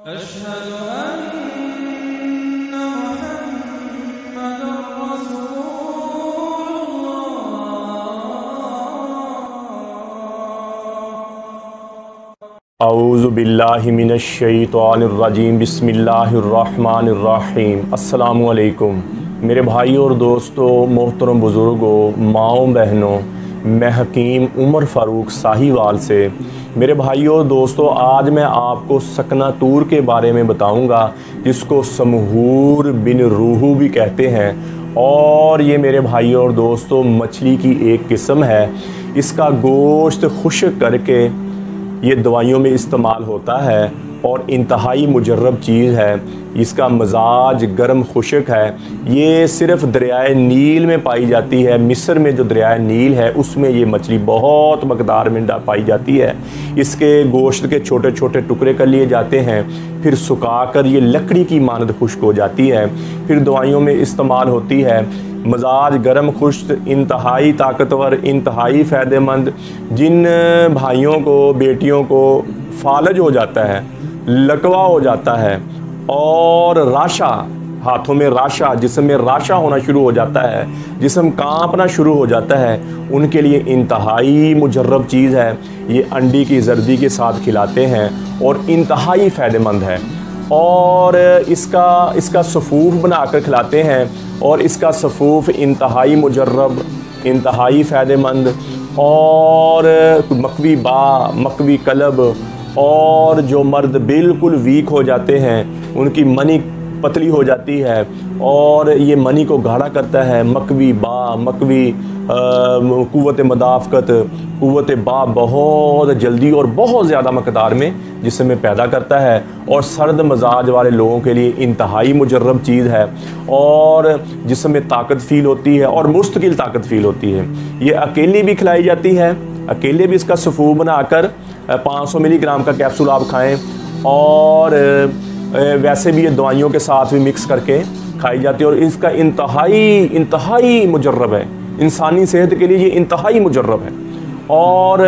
अशहदु अन्ना मुहम्मदुर रसूलुल्लाह। औज़ु बिल्लाहि मिनश शैतानिर रजीम। बिस्मिल्लाहिर रहमानिर रहीम। अस्सलामु अलैकुम मेरे भाइयों और दोस्तों, मोहतरम बुज़ुर्गों, माओ बहनों, मैं हकीम उमर फ़ारूक साहिवाल से। मेरे भाइयों और दोस्तों, आज मैं आपको सकनातूर के बारे में बताऊंगा, जिसको समहूर बिन रूहू भी कहते हैं। और ये मेरे भाइयों और दोस्तों मछली की एक किस्म है। इसका गोश्त खुश्क करके ये दवाइयों में इस्तेमाल होता है और इंतहाई मुजर्रब चीज़ है। इसका मजाज गर्म खुश्क है। ये सिर्फ़ दरियाए नील में पाई जाती है। मिस्र में जो दरियाए नील है उसमें ये मछली बहुत मकदार में पाई जाती है। इसके गोश्त के छोटे छोटे टुकड़े कर लिए जाते हैं, फिर सुखाकर ये लकड़ी की मानद खुश्क हो जाती है, फिर दवाइयों में इस्तेमाल होती है। मजाज गर्म खुश्क, इंतहाई ताकतवर, इंतहाई फ़ायदेमंद। जिन भाइयों को, बेटियों को फालज हो जाता है, लकवा हो जाता है और राशा, हाथों में राशा, जिस्म में राशा होना शुरू हो जाता है, जिस्म कांपना शुरू हो जाता है, उनके लिए इंतहाई मुजर्रब चीज़ है। ये अंडी की जर्दी के साथ खिलाते हैं और इंतहाई फ़ायदेमंद है। और इसका सफ़ूफ़ बनाकर खिलाते हैं और इसका सफ़ूफ़ इंतहाई मुजर्रब, इंतहाई फ़ायदेमंद। और मकवी बा, मकवी कलब, और जो मर्द बिल्कुल वीक हो जाते हैं, उनकी मनी पतली हो जाती है और ये मनी को गाढ़ा करता है। मकवी बा, मकवी कुव्वत मदाफ़कत, कुव्वत बा बहुत जल्दी और बहुत ज़्यादा मकदार में जिसमें पैदा करता है और सर्द मजाज वाले लोगों के लिए इंतहाई मुजर्रब चीज़ है और जिसमें ताकत फ़ील होती है और मुस्तकिल ताकत फ़ील होती है। ये अकेली भी खिलाई जाती है, अकेले भी इसका सफ़ूफ़ बनाकर 500 मिलीग्राम का कैप्सूल आप खाएँ, और वैसे भी ये दवाइयों के साथ भी मिक्स करके खाई जाती है। और इसका इंतहाई मुजर्रब है, इंसानी सेहत के लिए ये इंतहाई मुजर्रब है। और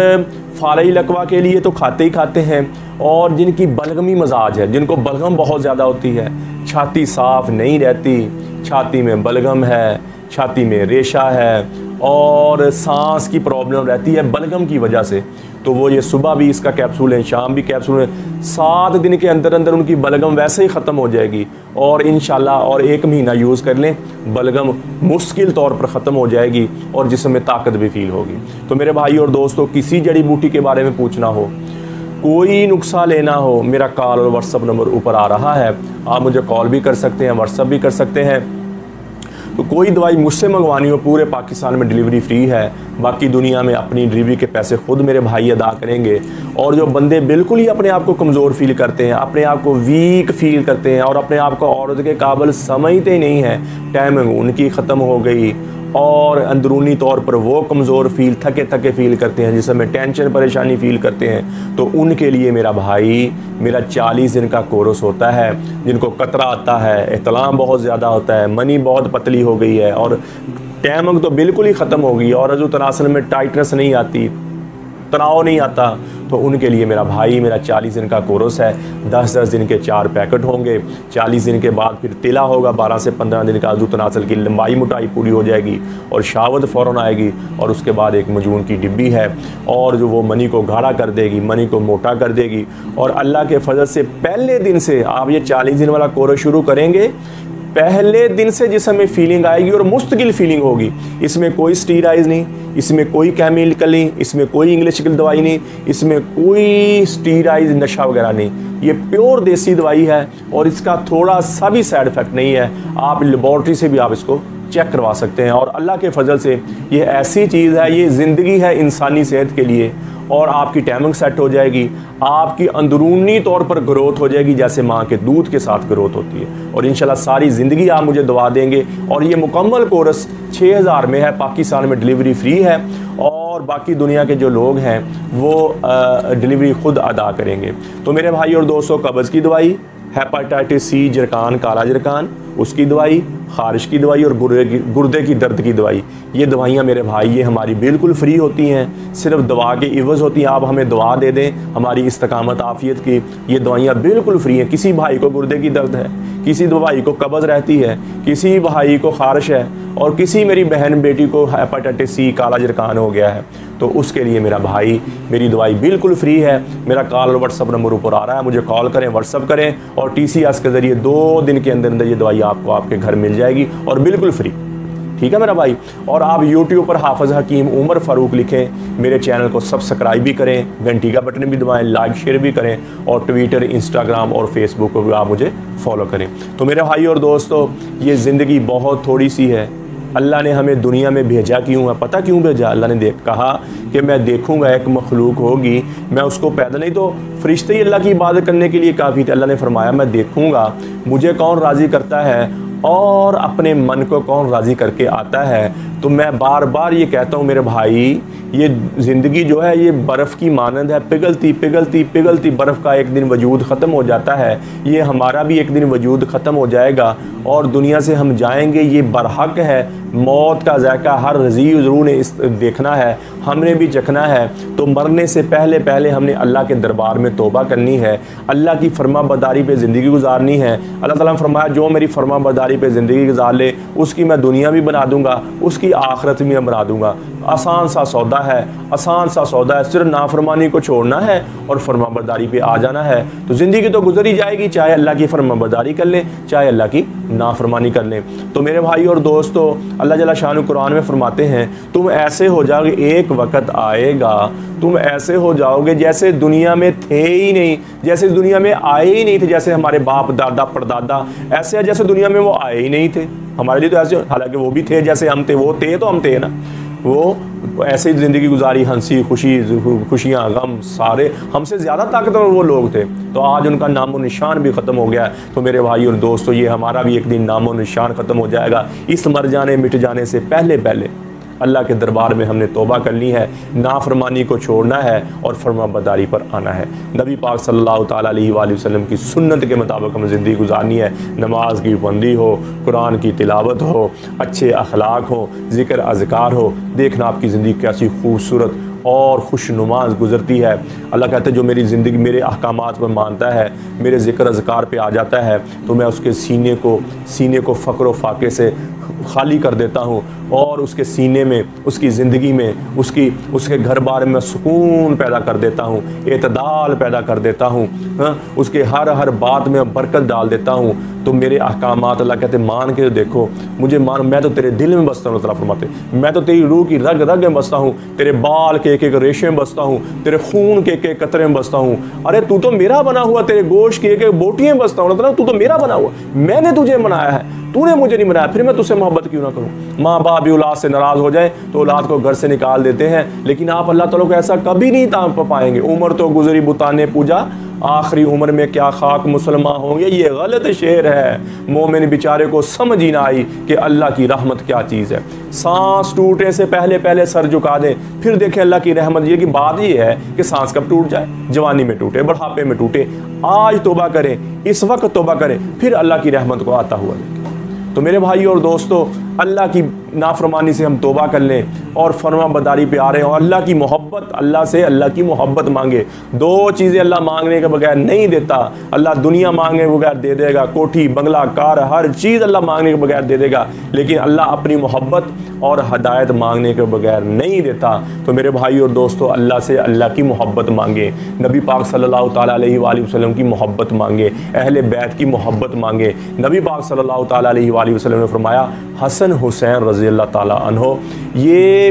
फालई लकवा के लिए तो खाते ही खाते हैं। और जिनकी बलगमी मजाज है, जिनको बलगम बहुत ज़्यादा होती है, छाती साफ़ नहीं रहती, छाती में बलगम है, छाती में रेशा है और सांस की प्रॉब्लम रहती है बलगम की वजह से, तो वो ये सुबह भी इसका कैप्सूल है, शाम भी कैप्सूल है। 7 दिन के अंदर अंदर उनकी बलगम वैसे ही ख़त्म हो जाएगी और इंशाल्लाह और 1 महीना यूज़ कर लें, बलगम मुश्किल तौर पर ख़त्म हो जाएगी और जिसमें ताकत भी फील होगी। तो मेरे भाई और दोस्तों, किसी जड़ी बूटी के बारे में पूछना हो, कोई नुस्खा लेना हो, मेरा कॉल और व्हाट्सअप नंबर ऊपर आ रहा है। आप मुझे कॉल भी कर सकते हैं, व्हाट्सअप भी कर सकते हैं। तो कोई दवाई मुझसे मंगवानी हो, पूरे पाकिस्तान में डिलीवरी फ्री है। बाकी दुनिया में अपनी डिलीवरी के पैसे खुद मेरे भाई अदा करेंगे। और जो बंदे बिल्कुल ही अपने आप को कमज़ोर फील करते हैं, अपने आप को वीक फील करते हैं और अपने आप को औरत के काबिल समझते ही नहीं हैं, टाइमिंग उनकी ख़त्म हो गई और अंदरूनी तौर पर वो कमज़ोर फील, थके थके फील करते हैं, जिसमें टेंशन परेशानी फील करते हैं, तो उनके लिए मेरा भाई, मेरा 40 दिन का कोर्स होता है। जिनको कतरा आता है, एहतलाम बहुत ज़्यादा होता है, मनी बहुत पतली हो गई है और टाइमिंग तो बिल्कुल ही ख़त्म हो गई और जो तनासल में टाइटनेस नहीं आती, तनाव नहीं आता, तो उनके लिए मेरा भाई, मेरा 40 दिन का कोर्स है। 10-10 दिन के 4 पैकेट होंगे। 40 दिन के बाद फिर तिला होगा, 12 से 15 दिन का अज़ू तनासल की लंबाई मोटाई पूरी हो जाएगी और शावत फ़ौरन आएगी। और उसके बाद एक मजून की डिब्बी है और जो वो मनी को गाढ़ा कर देगी, मनी को मोटा कर देगी। और अल्लाह के फजल से पहले दिन से आप ये 40 दिन वाला कोर्स शुरू करेंगे, पहले दिन से जिसमें फीलिंग आएगी और मुस्तकिल फीलिंग होगी। इसमें कोई स्टीराइज नहीं, इसमें कोई केमिकल नहीं, इसमें कोई इंग्लिश की दवाई नहीं, इसमें कोई स्टीराइज नशा वगैरह नहीं। ये प्योर देसी दवाई है और इसका थोड़ा सा भी साइड इफ़ेक्ट नहीं है। आप लेबॉर्ट्री से भी आप इसको चेक करवा सकते हैं। और अल्लाह के फजल से ये ऐसी चीज़ है, ये ज़िंदगी है इंसानी सेहत के लिए। और आपकी टाइमिंग सेट हो जाएगी, आपकी अंदरूनी तौर पर ग्रोथ हो जाएगी, जैसे माँ के दूध के साथ ग्रोथ होती है। और इंशाल्लाह सारी ज़िंदगी आप मुझे दुआ देंगे। और ये मुकम्मल कोर्स 6000 में है, पाकिस्तान में डिलीवरी फ्री है और बाकी दुनिया के जो लोग हैं वो डिलीवरी खुद अदा करेंगे। तो मेरे भाई और दोस्तों, कब्ज़ की दवाई, हेपेटाइटिस सी, जरकान, काला जरकान उसकी दवाई, ख़ारिश की दवाई और गुर्दे की दर्द की दवाई, ये दवाइयाँ मेरे भाई ये हमारी बिल्कुल फ्री होती हैं, सिर्फ दवा के इवज़ होती हैं। आप हमें दवा दे दें हमारी इस्तकामत आफ़ियत की, ये दवाइयाँ बिल्कुल फ्री हैं। किसी भाई को गुर्दे की दर्द है, किसी भाई को कब्ज़ रहती है, किसी भाई को ख़ारिश है, और किसी मेरी बहन बेटी को हेपेटाइटिस सी काला जरकान हो गया है, तो उसके लिए मेरा भाई मेरी दवाई बिल्कुल फ्री है। मेरा कॉल और व्हाट्सअप नंबर ऊपर आ रहा है, मुझे कॉल करें, व्हाट्सअप करें, और TCS के ज़रिए 2 दिन के अंदर अंदर ये दवाई आपको आपके घर मिल जाएगी और बिल्कुल फ्री। ठीक है मेरा भाई। और आप YouTube पर हाफ़िज़ हकीम उमर फ़ारूक लिखें, मेरे चैनल को सब्सक्राइब भी करें, घंटी का बटन भी दबाएं, लाइक शेयर भी करें, और ट्विटर, इंस्टाग्राम और फेसबुक पर भी आप मुझे फॉलो करें। तो मेरे भाई और दोस्तों, ये ज़िंदगी बहुत थोड़ी सी है। अल्लाह ने हमें दुनिया में भेजा क्यों है? पता क्यों भेजा? अल्लाह ने कहा कि मैं देखूंगा एक मखलूक होगी, मैं उसको पैदा, नहीं तो फरिश्ते ही अल्लाह की इबादत करने के लिए काफ़ी थे। अल्लाह ने फरमाया मैं देखूंगा मुझे कौन राज़ी करता है और अपने मन को कौन राज़ी करके आता है। तो मैं बार बार ये कहता हूँ मेरे भाई, ये ज़िंदगी जो है ये बर्फ़ की मानंद है, पिघलती पिघलती पिघलती बर्फ़ का एक दिन वजूद ख़त्म हो जाता है। ये हमारा भी एक दिन वजूद ख़त्म हो जाएगा और दुनिया से हम जाएंगे, ये बरहक है। मौत का ज़ायका हर रज़ीव ज़रूर ने इस देखना है, हमने भी चखना है। तो मरने से पहले पहले हमने अल्लाह के दरबार में तौबा करनी है, अल्लाह की फरमाबरदारी पे ज़िंदगी गुजारनी है। अल्लाह ताला ने फरमाया जो मेरी फरमाबरदारी पे ज़िंदगी गुजार ले उसकी मैं दुनिया भी बना दूँगा, उसकी आखिरत भी मैं बना दूँगा। आसान सा सौदा है, आसान सा सौदा है, सिर्फ नाफरमानी को छोड़ना है और फरमाबरदारी पे आ जाना है। तो ज़िंदगी तो गुजर ही जाएगी, चाहे अल्लाह की फरमाबरदारी कर लें, चाहे अल्लाह की नाफरमानी कर लें। तो मेरे भाई और दोस्तों, अल्लाह जल्ल शान कुरान में फरमाते हैं तुम ऐसे हो जाओगे, एक वक़्त आएगा तुम ऐसे हो जाओगे जैसे दुनिया में थे ही नहीं, जैसे दुनिया में आए ही नहीं थे। जैसे हमारे बाप दादा परदादा ऐसे है जैसे दुनिया में वो आए ही नहीं थे। हमारे लिए तो ऐसे, हालांकि वो भी थे जैसे हम थे, वो थे तो हम थे ना। वो ऐसे ही ज़िंदगी गुजारी, हंसी खुशियाँ गम, सारे हमसे ज़्यादा ताकतवर वो लोग थे। तो आज उनका नामो निशान भी ख़त्म हो गया। तो मेरे भाई और दोस्तों, ये हमारा भी एक दिन नामो निशान ख़त्म हो जाएगा। इस मर जाने मिट जाने से पहले पहले अल्लाह के दरबार में हमने तौबा करनी है, नाफरमानी को छोड़ना है और फरमाबरदारी पर आना है। नबी पाक सल्लल्लाहु ताला अलैहि वसल्लम की सुन्नत के मुताबिक हमें ज़िंदगी गुजारनी है। नमाज की पाबंदी हो, कुरान की तिलावत हो, अच्छे अखलाक हो, ज़िक्र अज़कार हो। देखना आपकी ज़िंदगी कैसी खूबसूरत और खुशनुमा गुज़रती है। अल्लाह कहते हैं जो मेरी ज़िंदगी मेरे अहकामात पर मानता है, मेरे ज़िक्र अज़कार पे आ जाता है, तो मैं उसके सीने को फ़क्र व फाके से खाली कर देता हूँ और उसके सीने में, उसकी ज़िंदगी में, उसके घर बार में सुकून पैदा कर देता हूँ, एतदाल पैदा कर देता हूँ, उसके हर बात में बरकत डाल देता हूँ। तो मेरे अहकामात अल्लाह कहते मान के देखो, मुझे मान, मैं तो तेरे दिल में बसता हूँ। अल्लाह फरमाते मैं तो तेरी रूह की रग रग में बसता हूँ, तेरे बाल के एक रेशे में बसता हूँ, तेरे खून के एक कतरे में बसता हूँ। अरे तू तो मेरा बना हुआ, तेरे गोश्त की एक बोटियाँ में बसता हूँ। तू तो मेरा बना हुआ, मैंने तुझे बनाया है, तूने मुझे नहीं बनाया, फिर मैं तुझसे मोहब्बत क्यों ना करूं। माँ बाप भी औलाद से नाराज़ हो जाए तो औलाद को घर से निकाल देते हैं, लेकिन आप अल्लाह ताला को ऐसा कभी नहीं ताम पाएंगे। उम्र तो गुजरी बुताने पूजा, आखिरी उम्र में क्या खाक मुसलमान होंगे। ये गलत शेर है। मोमिन बेचारे को समझ ही ना आई कि अल्लाह की रहमत क्या चीज़ है। सांस टूटने से पहले पहले सर झुका दें, फिर देखें अल्लाह की रहमत। ये की बात ये है कि सांस कब टूट जाए, जवानी में टूटे, बुढ़ापे में टूटे। आज तौबा करें, इस वक्त तौबा करें, फिर अल्लाह की रहमत को आता हुआ देखें। तो मेरे भाई और दोस्तों, अल्लाह की नाफरमानी से हम तौबा कर लें और फरमाबरदारी पे आ रहे हैं और अल्लाह की मोहब्बत, अल्लाह से अल्लाह की मोहब्बत मांगे। 2 चीज़ें अल्लाह मांगने के बगैर नहीं देता। अल्लाह दुनिया मांगने के बगैर दे देगा, कोठी बंगला कार हर चीज़ अल्लाह मांगने के बगैर दे देगा, लेकिन अल्लाह अपनी मोहब्बत और हदायत मांगने के बगैर नहीं देता। तो मेरे भाई और दोस्तों, अल्लाह से अल्लाह की मोहब्बत मांगे, नबी पाक सल्लल्लाहु ताला अलैहि वसल्लम की मोहब्बत मांगे, अहले बैत की मोहब्बत मांगे। नबी पाक सल्लल्लाहु ताला अलैहि वसल्लम ने फरमाया हसन हुसैन रज़ी अल्लाह ताला अन्हो, ये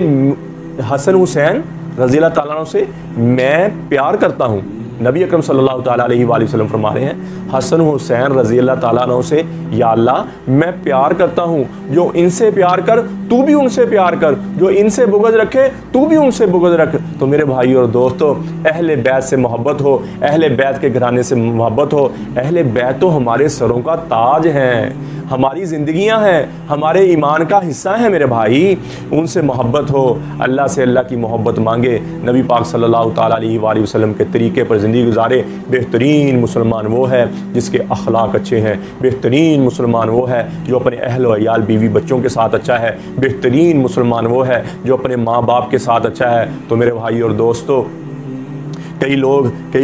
हसन हुसैन रज़ी अल्लाह ताला अन्हो से मैं प्यार करता हूँ। नबी अकरम सल्लल्लाहु ताला अलैहि वसल्लम फरमा रहे हैं हसन हुसैन रज़ी अल्लाह ताला अन्हो से, या अल्लाह मैं प्यार करता हूँ, जो इनसे प्यार कर तू भी उनसे प्यार कर, जो इनसे बुग़्ज़ रखे तू भी उनसे बुग़्ज़ रख। तो मेरे भाई और दोस्तों, अहले बैत से मोहब्बत हो, अहले बैत के घराने से मोहब्बत हो। अहले बैत तो हमारे सरों का ताज हैं। हमारी ज़िंदगियां हैं, हमारे ईमान का हिस्सा है मेरे भाई। उनसे मोहब्बत हो, अल्लाह से अल्लाह की मोहब्बत मांगे, नबी पाक सल्लल्लाहु ताला अलैहि वसल्लम के तरीके पर ज़िंदगी गुजारे। बेहतरीन मुसलमान वो है जिसके अखलाक अच्छे हैं। बेहतरीन मुसलमान वो है जो अपने अहल व अयाल, बीवी बच्चों के साथ अच्छा है। बेहतरीन मुसलमान वो है जो अपने माँ बाप के साथ अच्छा है। तो मेरे भाई और दोस्तों, कई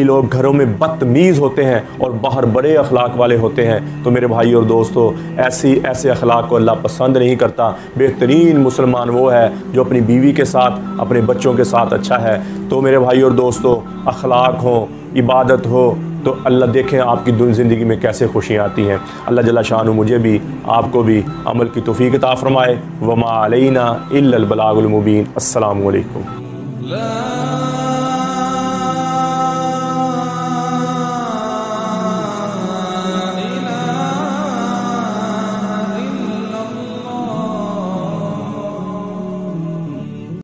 लोग घरों में बदतमीज़ होते हैं और बाहर बड़े अखलाक वाले होते हैं। तो मेरे भाई और दोस्तों, ऐसे अखलाक को अल्लाह पसंद नहीं करता। बेहतरीन मुसलमान वो है जो अपनी बीवी के साथ, अपने बच्चों के साथ अच्छा है। तो मेरे भाई और दोस्तों, अखलाक हो, इबादत हो, तो अल्लाह देखें आपकी ज़िंदगी में कैसे खुशियाँ आती हैं। अल्लाह जल्ला शानु मुझे भी आपको भी अमल की तौफीक अता फरमाए। वमा अलैना इल्लल बलागुल मुबीन। अस्सलामु अलैकुम।